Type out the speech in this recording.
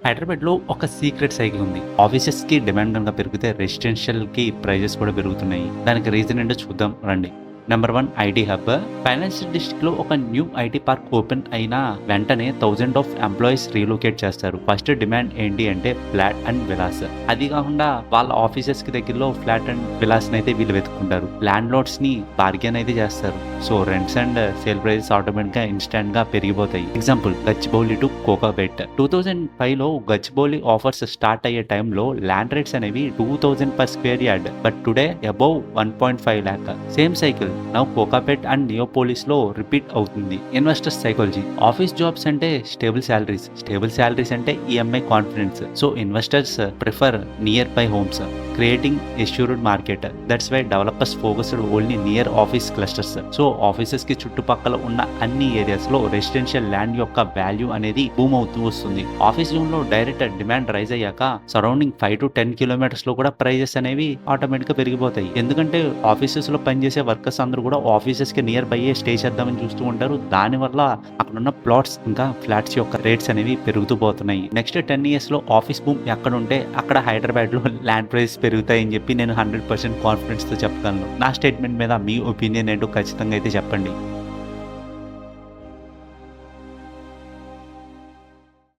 హైదరాబాద్ లో ఒక secret cycle ఉంది. ఆఫీసెస్ కి డిమాండ్ కనుక పెరిగితే రెసిడెన్షియల్ కి ప్రైజెస్ కూడా పెరుగుతున్నాయి. దానికి రీజన్ ఏంటో చూద్దాం రండి. Number 1 IT hub. Financial district లో ఒక న్యూ ఐటీ పార్క్ ఓపెన్ అయినా వెంటనే థౌజండ్ ఆఫ్ ఎంప్లాయీస్ రీలొకేట్ చేస్తారు. ఫస్ట్ డిమాండ్ ఏంటి అంటే ఫ్లాట్ అండ్ విలాస్. అది కాకుండా వాళ్ళ ఆఫీసెస్ కి దగ్గరలో ఫ్లాట్ అండ్ విలాస్ అయితే వీళ్ళు వెతుకుంటారు. ల్యాండ్ లార్డ్స్ ని బార్గెన్ అయితే చేస్తారు. So rents and sale prices automatic గా ఇన్స్టాంట్ గా పెరిగిపోతాయి. Example Gachibowli to Kokapet. 2005 లో గచ్చిబౌలి ఆఫర్స్ స్టార్ట్ అయ్యే టైంలో ల్యాండ్ రేట్స్ అనేవి 2000 per square yard, but today above 1.5 lakh. Same cycle now Kokapet and Neopolis లో రిపీట్ అవుతుంది. Investors psychology. ఆఫీస్ జాబ్స్ అంటే స్టేబుల్ శాలరీస్ అంటే EMI confidence. So investors prefer nearby homes, creating assured market. That's why developers focused only near office clusters. So offices కి చుట్టుపక్కల ఉన్న అన్ని areas లో residential land యొక్క value అనేది boom అవుతూ వస్తుంది. ఆఫీస్ జోన్ లో డైరెక్ట్ డిమాండ్ రైజ్ అయ్యాక సరౌండింగ్ 5 to 10 kilometers లో కూడా ప్రైజెస్ అనేవి ఆటోమేటిక్ గా పెరిగిపోతాయి. ఎందుకంటే ఆఫీసెస్ లో పనిచేసే వర్కర్స్ అందరూ కూడా ఆఫీసెస్ కి నియర్ బై స్టే చేద్దామని చూస్తూ ఉంటారు. దాని వల్ల అక్కడ ఉన్న ప్లాట్స్ ఇంకా ఫ్లాట్స్ యొక్క రేట్స్ అనేవి పెరుగుతూ పోతున్నాయి. నెక్స్ట్ 10 years లో ఆఫీస్ బూమ్ ఎక్కడ ఉంటే అక్కడ హైదరాబాద్ లో ల్యాండ్ ప్రైస్ పెరుగుతాయని చెప్పి నేను 100% కాన్ఫిడెన్స్ తో చెప్పగలను. నా స్టేట్మెంట్ మీద మీ ఒపీనియన్ ఏంటో ఖచ్చితంగా అయితే చెప్పండి.